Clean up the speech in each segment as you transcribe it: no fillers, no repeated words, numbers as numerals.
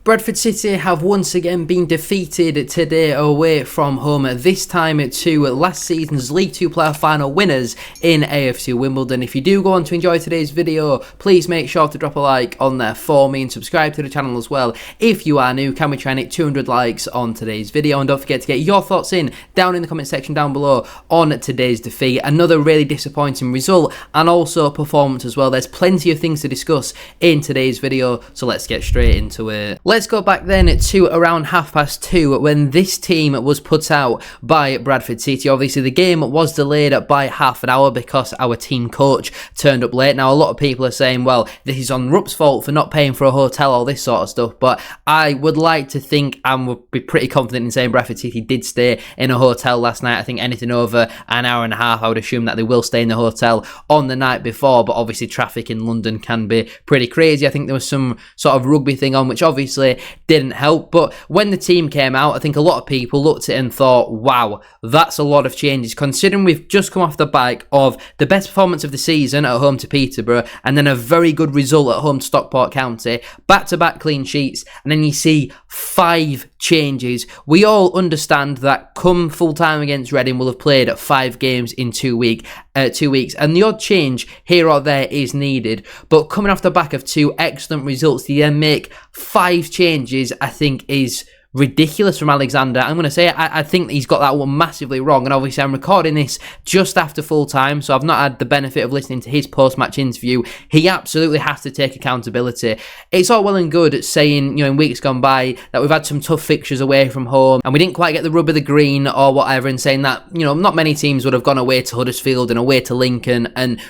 Bradford City have once again been defeated today away from home, this time to last season's League 2 player final winners in AFC Wimbledon. If you do go on to enjoy today's video, please make sure to drop a like on there for me and subscribe to the channel as well. If you are new, can we try and hit 200 likes on today's video? And don't forget to get your thoughts in down in the comment section down below on today's defeat. Another really disappointing result and also performance as well. There's plenty of things to discuss in today's video, so let's get straight into it. Let's go back then to around 2:30 when this team was put out by Bradford City. Obviously, the game was delayed by half an hour because our team coach turned up late. Now, a lot of people are saying, well, this is on Rupp's fault for not paying for a hotel, all this sort of stuff. But I would like to think and would be pretty confident in saying Bradford City did stay in a hotel last night. I think anything over an hour and a half, I would assume that they will stay in the hotel on the night before. But obviously, traffic in London can be pretty crazy. I think there was some sort of rugby thing on, which obviously didn't help. But when the team came out, I think a lot of people looked at it and thought, wow, that's a lot of changes, considering we've just come off the back of the best performance of the season at home to Peterborough, and then a very good result at home to Stockport County, back-to-back clean sheets, and then you see 5 changes. We all understand that come full-time against Reading, we'll have played 5 games in 2 weeks, and the odd change here or there is needed. But coming off the back of 2 excellent results, to then make 5 changes, I think is ridiculous from Alexander. I'm going to say I think that he's got that one massively wrong, and obviously I'm recording this just after full time, so I've not had the benefit of listening to his post-match interview. He absolutely has to take accountability. It's all well and good saying, you know, in weeks gone by that we've had some tough fixtures away from home and we didn't quite get the rub of the green or whatever, and saying that, you know, not many teams would have gone away to Huddersfield and away to Lincoln and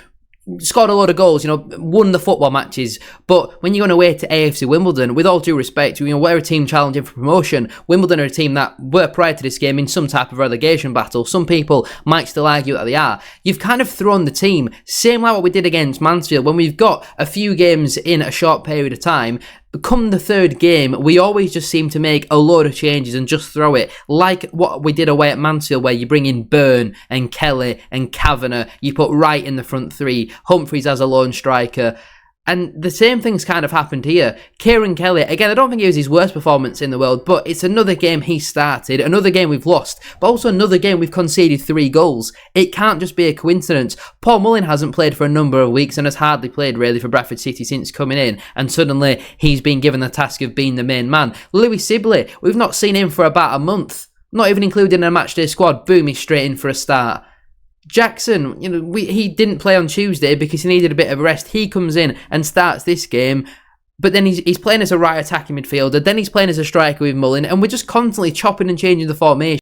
scored a lot of goals, you know, won the football matches. But when you're going away to AFC Wimbledon, with all due respect, you know, we're a team challenging for promotion. Wimbledon are a team that were, prior to this game, in some type of relegation battle. Some people might still argue that they are. You've kind of thrown the team, same like what we did against Mansfield, when we've got a few games in a short period of time. Come the 3rd game, we always just seem to make a load of changes and just throw it, like what we did away at Mansfield, where you bring in Byrne and Kelly and Kavanagh, you put Wright in the front 3, Humphreys as a lone striker. And the same thing's kind of happened here. Kieran Kelly, again, I don't think it was his worst performance in the world, but it's another game he started, another game we've lost, but also another game we've conceded 3 goals. It can't just be a coincidence. Paul Mullin hasn't played for a number of weeks and has hardly played really for Bradford City since coming in, and suddenly he's been given the task of being the main man. Louis Sibley, we've not seen him for about a month, not even included in a matchday squad. Boom, he's straight in for a start. Jackson, you know, he didn't play on Tuesday because he needed a bit of a rest. He comes in and starts this game, but then he's playing as a right attacking midfielder, then he's playing as a striker with Mullin, and we're just constantly chopping and changing the formation.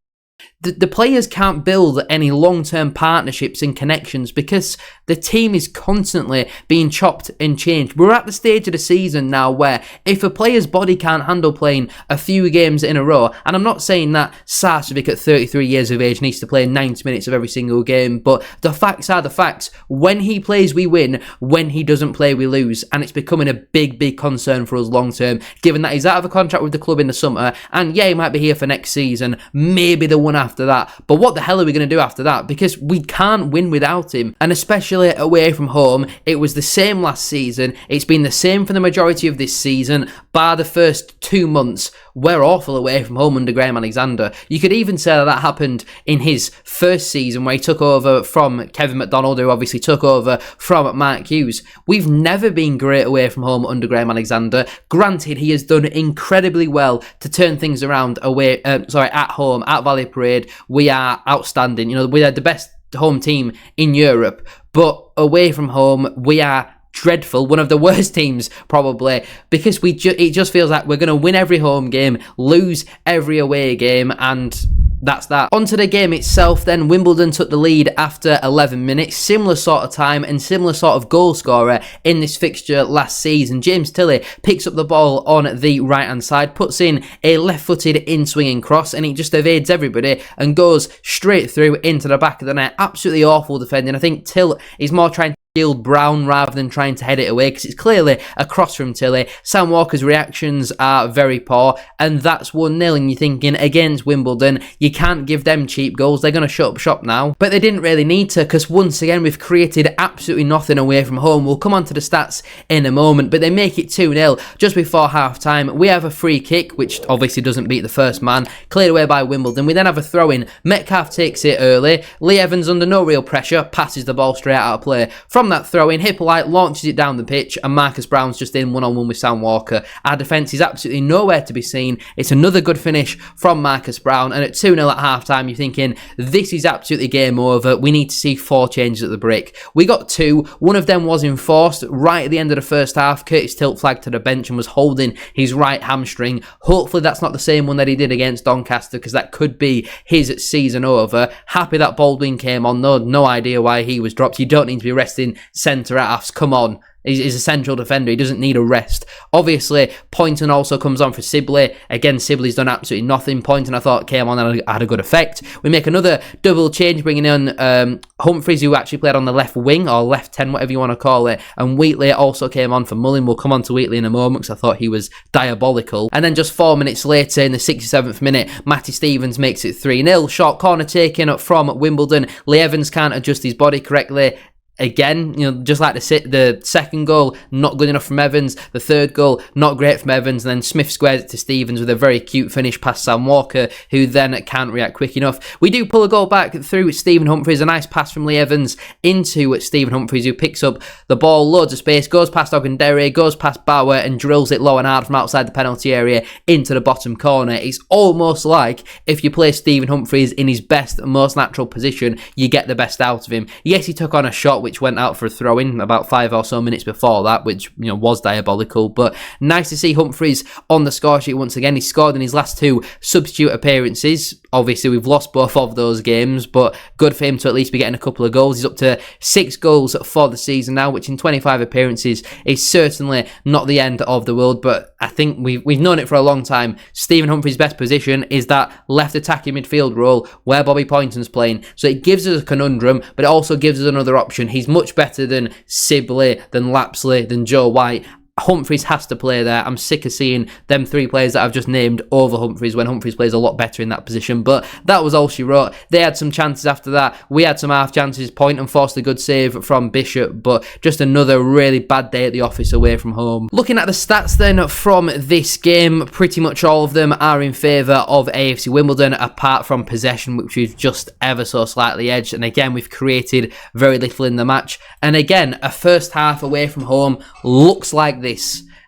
The players can't build any long-term partnerships and connections because the team is constantly being chopped and changed. We're at the stage of the season now where if a player's body can't handle playing a few games in a row, and I'm not saying that Sarcevic at 33 years of age needs to play 90 minutes of every single game, but the facts are the facts. When he plays, we win. When he doesn't play, we lose. And it's becoming a big, big concern for us long-term, given that he's out of a contract with the club in the summer, and yeah, he might be here for next season, maybe the one after that. But what the hell are we going to do after that? Because we can't win without him. And especially away from home, it was the same last season. It's been the same for the majority of this season, bar the first 2 months. We're awful away from home under Graham Alexander. You could even say that happened in his first season where he took over from Kevin McDonald, who obviously took over from Mark Hughes. We've never been great away from home under Graham Alexander. Granted, he has done incredibly well to turn things around at home, at Valley Parade. We are outstanding. You know, we are the best home team in Europe, but away from home, we are dreadful, one of the worst teams probably, because it just feels like we're going to win every home game, lose every away game, and that's that. Onto the game itself then. Wimbledon took the lead after 11 minutes. Similar sort of time and similar sort of goal scorer in this fixture last season. James Tilley picks up the ball on the right hand side, puts in a left-footed in-swinging cross, and it just evades everybody and goes straight through into the back of the net. Absolutely awful defending. I think Till is more trying Brown rather than trying to head it away, because it's clearly a cross from Tilly. Sam Walker's reactions are very poor, and that's 1-0, and you're thinking, against Wimbledon, you can't give them cheap goals. They're going to shut up shop now. But they didn't really need to, because once again, we've created absolutely nothing away from home. We'll come on to the stats in a moment, but they make it 2-0 just before half-time. We have a free kick, which obviously doesn't beat the first man, cleared away by Wimbledon. We then have a throw-in. Metcalf takes it early. Lee Evans, under no real pressure, passes the ball straight out of play. From that throw-in, Hippolyte launches it down the pitch, and Marcus Brown's just in one-on-one with Sam Walker. Our defence is absolutely nowhere to be seen. It's another good finish from Marcus Brown, and at 2-0 at half-time, you're thinking, this is absolutely game over. We need to see 4 changes at the break. We got 2. One of them was enforced right at the end of the first half. Curtis Tilt flagged to the bench and was holding his right hamstring. Hopefully that's not the same one that he did against Doncaster, because that could be his season over. Happy that Baldwin came on, though. No idea why he was dropped. You don't need to be resting centre-halves. Come on. He's a central defender. He doesn't need a rest. Obviously, Poynton also comes on for Sibley. Again, Sibley's done absolutely nothing. Poynton, I thought, came on and had a good effect. We make another double change, bringing in Humphreys, who actually played on the left wing, or left 10, whatever you want to call it. And Wheatley also came on for Mullin. We'll come on to Wheatley in a moment, because I thought he was diabolical. And then just 4 minutes later, in the 67th minute, Matty Stevens makes it 3-0. Short corner taken from Wimbledon. Lee Evans can't adjust his body correctly. Again, just like the second goal, not good enough from Evans. The third goal, not great from Evans. And then Smith squares it to Stevens with a very cute finish past Sam Walker, who then can't react quick enough. We do pull a goal back through Stephen Humphreys. A nice pass from Lee Evans into Stephen Humphreys, who picks up the ball, loads of space, goes past Ogundere, goes past Bauer, and drills it low and hard from outside the penalty area into the bottom corner. It's almost like if you play Stephen Humphreys in his best, most natural position, you get the best out of him. Yes, he took on a shot which went out for a throw-in about 5 or so minutes before that, which was diabolical. But nice to see Humphreys on the score sheet once again. He scored in his last 2 substitute appearances. Obviously, we've lost both of those games, but good for him to at least be getting a couple of goals. He's up to 6 goals for the season now, which in 25 appearances is certainly not the end of the world. But I think we've known it for a long time. Stephen Humphreys' best position is that left attacking midfield role where Bobby Poynton's playing. So it gives us a conundrum, but it also gives us another option. He's much better than Sibley, than Lapsley, than Joe White. Humphreys has to play there. I'm sick of seeing them 3 players that I've just named over Humphreys when Humphreys plays a lot better in that position. But that was all she wrote. They had some chances after that. We had some half chances. Poynton forced a good save from Bishop, but just another really bad day at the office away from home. Looking at the stats then from this game, pretty much all of them are in favour of AFC Wimbledon, apart from possession, which we've just ever so slightly edged. And again, we've created very little in the match. And again, a first half away from home looks like this.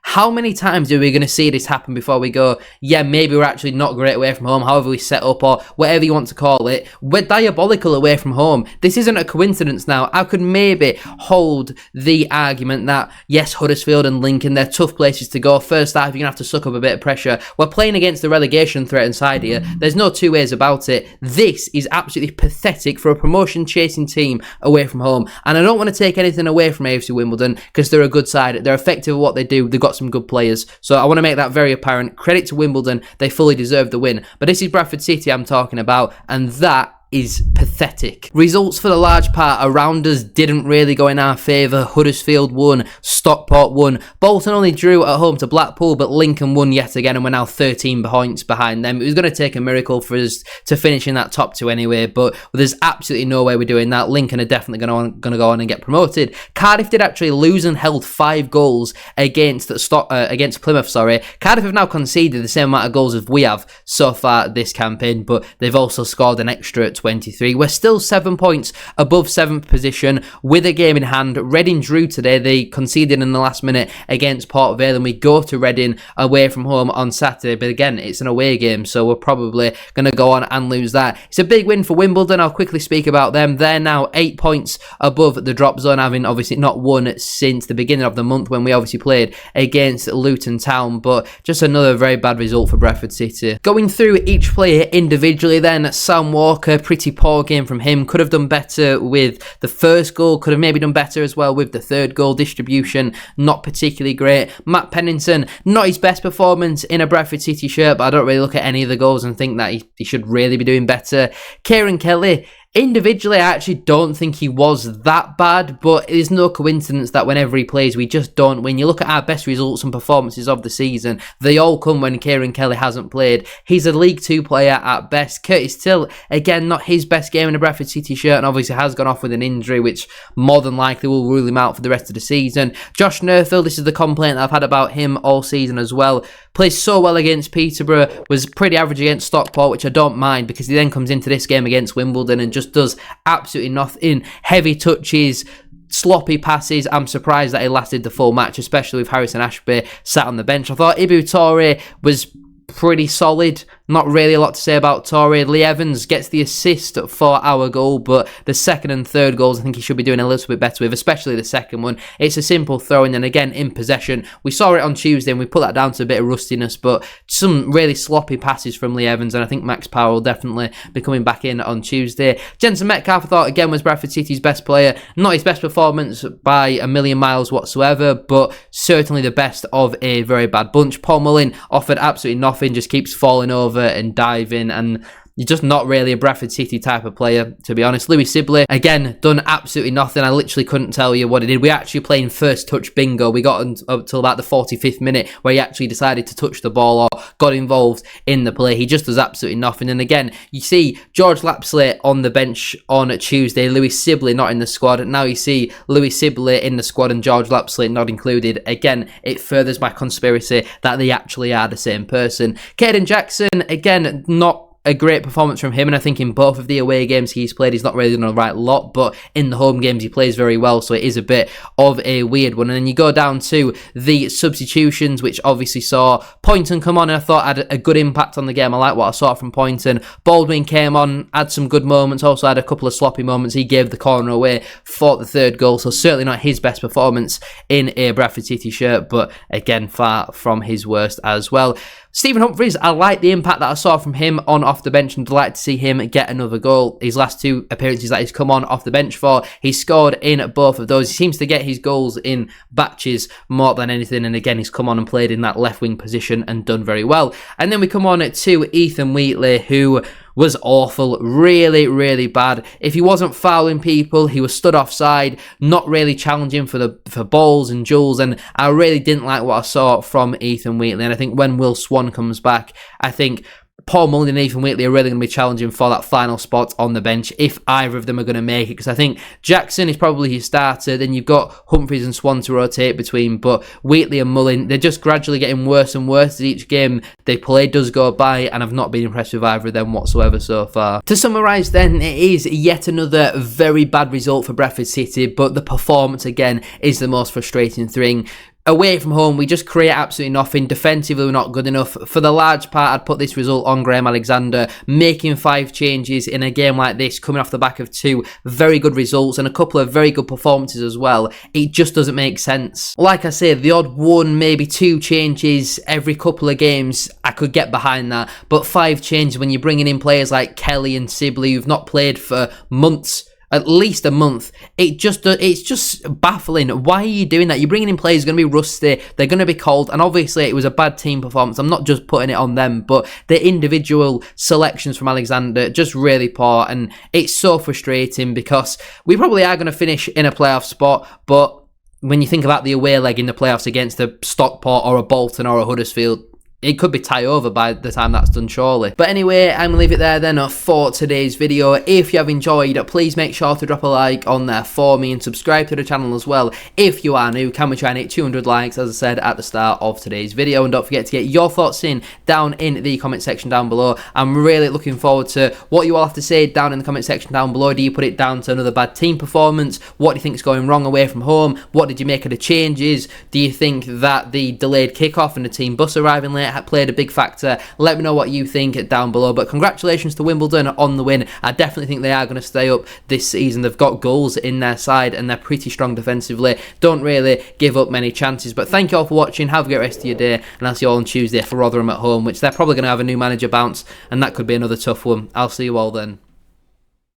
How many times are we going to see this happen before we go, yeah, maybe we're actually not great away from home, however we set up, or whatever you want to call it. We're diabolical away from home. This isn't a coincidence now. I could maybe hold the argument that, yes, Huddersfield and Lincoln, they're tough places to go. First half, you're going to have to suck up a bit of pressure. We're playing against the relegation threat inside here. There's no two ways about it. This is absolutely pathetic for a promotion-chasing team away from home. And I don't want to take anything away from AFC Wimbledon, because they're a good side. They're effective at what they do. They've got some good players, so I want to make that very apparent. Credit to Wimbledon, they fully deserve the win, but this is Bradford City I'm talking about, and that is pathetic. Results for the large part around us didn't really go in our favour. Huddersfield won, Stockport won, Bolton only drew at home to Blackpool, but Lincoln won yet again, and we're now 13 points behind them. It was going to take a miracle for us to finish in that top 2 anyway, but there's absolutely no way we're doing that. Lincoln are definitely going to go on and get promoted. Cardiff did actually lose and held 5 goals against Plymouth. Cardiff have now conceded the same amount of goals as we have so far this campaign, but they've also scored an extra at 23. We're still 7 points above 7th position with a game in hand. Reading drew today. They conceded in the last minute against Port Vale, and we go to Reading away from home on Saturday. But again, it's an away game, so we're probably going to go on and lose that. It's a big win for Wimbledon. I'll quickly speak about them. They're now 8 points above the drop zone, having obviously not won since the beginning of the month when we obviously played against Luton Town. But just another very bad result for Bradford City. Going through each player individually then, Sam Walker, pretty poor game from him. Could have done better with the first goal. Could have maybe done better as well with the third goal. Distribution, not particularly great. Matt Pennington, not his best performance in a Bradford City shirt, but I don't really look at any of the goals and think that he should really be doing better. Kieran Kelly, Individually, I actually don't think he was that bad, but it is no coincidence that whenever he plays, we just don't win. You look at our best results and performances of the season, they all come when Kieran Kelly hasn't played. He's a League Two player at best. Curtis Till, again, not his best game in a Bradford City shirt, and obviously has gone off with an injury, which more than likely will rule him out for the rest of the season. Josh Nerfield, this is the complaint that I've had about him all season as well. Plays so well against Peterborough, was pretty average against Stockport, which I don't mind, because he then comes into this game against Wimbledon and just does absolutely nothing. Heavy touches, sloppy passes. I'm surprised that he lasted the full match, especially with Harrison Ashby sat on the bench. I thought Ibu Toure was pretty solid. Not really a lot to say about Toure. Lee Evans gets the assist for our goal, but the second and third goals I think he should be doing a little bit better with, especially the second one. It's a simple throw, and then again in possession. We saw it on Tuesday and we put that down to a bit of rustiness, but some really sloppy passes from Lee Evans, and I think Max Power will definitely be coming back in on Tuesday. Jensen Metcalfe, I thought again was Bradford City's best player. Not his best performance by a million miles whatsoever, but certainly the best of a very bad bunch. Paul Mullin offered absolutely nothing, just keeps falling over and diving, and you're just not really a Bradford City type of player, to be honest. Louis Sibley, again, done absolutely nothing. I literally couldn't tell you what he did. We actually playing first touch bingo. We got up till about the 45th minute where he actually decided to touch the ball or got involved in the play. He just does absolutely nothing. And again, you see George Lapsley on the bench on Tuesday, Louis Sibley not in the squad. Now you see Louis Sibley in the squad and George Lapsley not included. Again, it furthers my conspiracy that they actually are the same person. Caden Jackson, again, not a great performance from him, and I think in both of the away games he's played, he's not really done a right lot, but in the home games he plays very well, so it is a bit of a weird one. And then you go down to the substitutions, which obviously saw Poynton come on, and I thought had a good impact on the game. I like what I saw from Poynton. Baldwin came on, had some good moments, also had a couple of sloppy moments. He gave the corner away for the third goal, so certainly not his best performance in a Bradford City shirt, but again, far from his worst as well. Stephen Humphries, I like the impact that I saw from him on off the bench, and delighted to see him get another goal. His last two appearances that he's come on off the bench for, he scored in both of those. He seems to get his goals in batches more than anything, and again he's come on and played in that left wing position and done very well. And then we come on to Ethan Wheatley, who was awful, really, really bad. If he wasn't fouling people, he was stood offside, not really challenging for balls and duels, and I really didn't like what I saw from Ethan Wheatley. And I think when Will Swan comes back, I think Paul Mullin and Ethan Wheatley are really going to be challenging for that final spot on the bench if either of them are going to make it, because I think Jackson is probably his starter, then you've got Humphries and Swan to rotate between, but Wheatley and Mullin, they're just gradually getting worse and worse as each game they play does go by, and I've not been impressed with either of them whatsoever so far. To summarise then, it is yet another very bad result for Bradford City, but the performance again is the most frustrating thing. Away from home, we just create absolutely nothing. Defensively, we're not good enough. For the large part, I'd put this result on Graham Alexander. Making 5 changes in a game like this, coming off the back of 2 very good results and a couple of very good performances as well, it just doesn't make sense. Like I said, the odd 1, maybe 2 changes every couple of games, I could get behind that. But 5 changes when you're bringing in players like Kelly and Sibley who've not played for months, at least a month, it's just baffling. Why are you doing that? You're bringing in players who are going to be rusty, they're going to be cold, and obviously it was a bad team performance. I'm not just putting it on them, but the individual selections from Alexander, just really poor, and it's so frustrating because we probably are going to finish in a playoff spot, but when you think about the away leg in the playoffs against a Stockport or a Bolton or a Huddersfield, it could be tie over by the time that's done, surely. But anyway, I'm going to leave it there then for today's video. If you have enjoyed, please make sure to drop a like on there for me and subscribe to the channel as well. If you are new, can we try and hit 200 likes, as I said at the start of today's video. And don't forget to get your thoughts in down in the comment section down below. I'm really looking forward to what you all have to say down in the comment section down below. Do you put it down to another bad team performance? What do you think is going wrong away from home? What did you make of the changes? Do you think that the delayed kickoff and the team bus arriving late played a big factor? Let me know what you think down below. But congratulations to Wimbledon on the win. I definitely think they are going to stay up this season. They've got goals in their side and they're pretty strong defensively. Don't really give up many chances. But thank you all for watching. Have a great rest of your day, and I'll see you all on Tuesday for Rotherham at home, which they're probably going to have a new manager bounce, and that could be another tough one. I'll see you all then.